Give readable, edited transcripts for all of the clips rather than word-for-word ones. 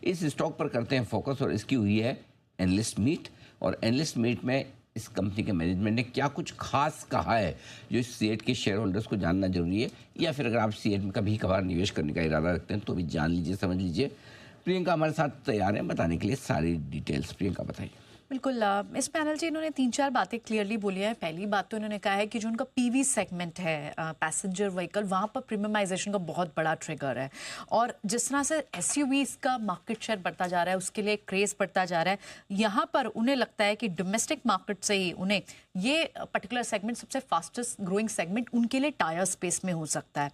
इस स्टॉक पर करते हैं फोकस और इसकी हुई है एनालिस्ट मीट। और एनालिस्ट मीट में इस कंपनी के मैनेजमेंट ने क्या कुछ खास कहा है जो इस सीएट के शेयर होल्डर्स को जानना जरूरी है, या फिर अगर आप सीएट में कभी कभार निवेश करने का इरादा रखते हैं तो भी जान लीजिए, समझ लीजिए। प्रियंका हमारे साथ तैयार है बताने के लिए सारी डिटेल्स। प्रियंका बताइए। बिल्कुल। इस पैनल से इन्होंने 3-4 बातें क्लियरली बोली है। पहली बात तो इन्होंने कहा है कि जो उनका पीवी सेगमेंट है, पैसेंजर व्हीकल, वहाँ पर प्रीमियमाइजेशन का बहुत बड़ा ट्रिगर है। और जिस तरह से एसयूवीज का मार्केट शेयर बढ़ता जा रहा है, उसके लिए क्रेज बढ़ता जा रहा है, यहाँ पर उन्हें लगता है कि डोमेस्टिक मार्केट से ही उन्हें ये पर्टिकुलर सेगमेंट सबसे फास्टेस्ट ग्रोइंग सेगमेंट उनके लिए टायर स्पेस में हो सकता है।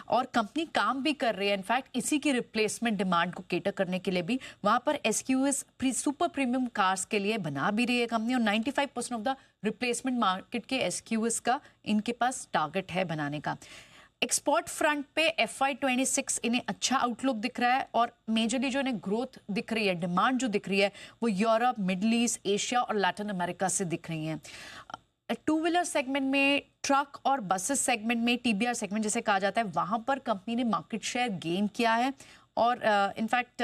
और कंपनी काम भी कर रही है इनफैक्ट इसी की रिप्लेसमेंट डिमांड को केटर करने के लिए भी वहाँ पर एसक्यूएस सुपर प्रीमियम कार्स के लिए बना भी रही है कंपनी। और 95% ऑफ द रिप्लेसमेंट मार्केट के एसक्यूएस का इनके पास टारगेट है बनाने का। एक्सपोर्ट फ्रंट पे FY26 इन्हें अच्छा आउटलुक दिख रहा है और मेजरली जो इन्हें ग्रोथ दिख रही है, डिमांड जो दिख रही है, वो यूरोप, मिडल ईस्ट, एशिया और लैटिन अमेरिका से दिख रही है। टू व्हीलर सेगमेंट में, ट्रक और बसेस सेगमेंट में, TBR सेगमेंट जिसे कहा जाता है, वहां पर कंपनी ने मार्केट शेयर गेन किया है। और इनफैक्ट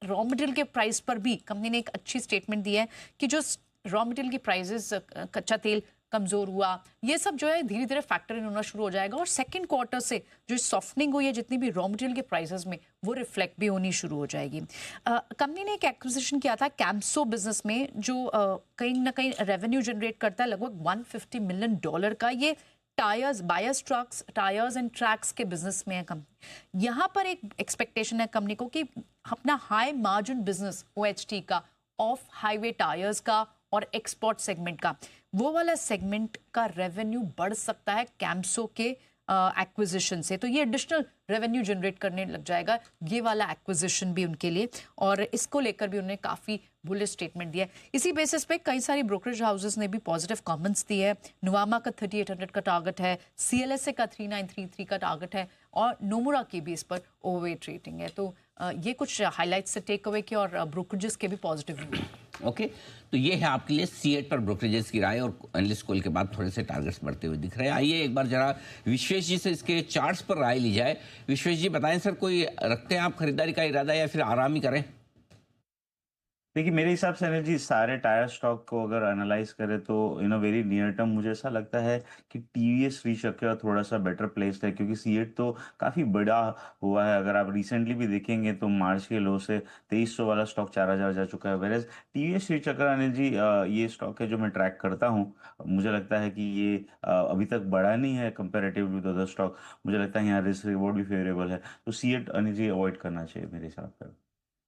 रॉ मटेरियल के प्राइस पर भी कंपनी ने एक अच्छी स्टेटमेंट दी है कि जो रॉ मटेरियल की प्राइसेस, कच्चा तेल कमजोर हुआ, ये सब जो है धीरे धीरे फैक्टर इन होना शुरू हो जाएगा। और सेकंड क्वार्टर से जो सॉफ्टनिंग हुई है जितनी भी रॉ मटेरियल के प्राइसेस में, वो रिफ्लेक्ट भी होनी शुरू हो जाएगी। कंपनी ने एक एक्विजिशन किया था कैम्सो बिजनेस में, जो कहीं ना कहीं रेवेन्यू जनरेट करता है लगभग $150 मिलियन का। ये tyres, bias trucks, tyres and tracks के बिजनेस में है कंपनी। यहाँ पर एक एक्सपेक्टेशन है कंपनी को कि अपना हाई मार्जिन बिजनेस OHT का, ऑफ हाईवे टायर्स का और एक्सपोर्ट सेगमेंट का, वो वाला सेगमेंट का रेवेन्यू बढ़ सकता है कैम्सो के एक्विजिशन से। तो ये एडिशनल रेवेन्यू जनरेट करने लग जाएगा ये वाला एक्विजिशन भी उनके लिए। और इसको लेकर भी उन्होंने काफ़ी बुलिश स्टेटमेंट दिया है। इसी बेसिस पे कई सारी ब्रोकरेज हाउसेस ने भी पॉजिटिव कमेंट्स दिए हैं। नुवामा का 3800 का टारगेट है, CLSA का 3933 का टारगेट है और नोमुरा की भी इस पर ओवरवेट रेटिंग है। तो ये कुछ हाईलाइट्स से टेक अवे के और ब्रोकरेजेस के भी पॉजिटिव व्यू। ओके, तो ये है आपके लिए सीएट पर ब्रोकरेजेस की राय, और एनालिस्ट कॉल के बाद थोड़े से टारगेट्स बढ़ते हुए दिख रहे हैं। आइए एक बार जरा विश्वेश जी से इसके चार्ट्स पर राय ली जाए। विश्वेश जी बताएं सर, कोई रखते हैं आप खरीदारी का इरादा या फिर आराम ही करें? देखिए, मेरे हिसाब से अनिल जी, सारे टायर स्टॉक को अगर एनालाइज करें तो वेरी नियर टर्म मुझे ऐसा लगता है कि टीवीएस श्रीचक्र थोड़ा सा बेटर प्लेस्ड है, क्योंकि सीएट तो काफ़ी बड़ा हुआ है। अगर आप रिसेंटली भी देखेंगे तो मार्च के लो से 2300 वाला स्टॉक 4000 जा चुका है। वेरेज टीवीएस श्रीचक्र अनिल जी, ये स्टॉक है जो मैं ट्रैक करता हूँ। मुझे लगता है कि ये अभी तक बढ़ा नहीं है कंपेरेटिव विद अदर स्टॉक। मुझे लगता है यहाँ रिस्क रिवॉर्ड भी फेवरेबल है, तो सीएट अनिल जी अवॉइड करना चाहिए मेरे हिसाब से।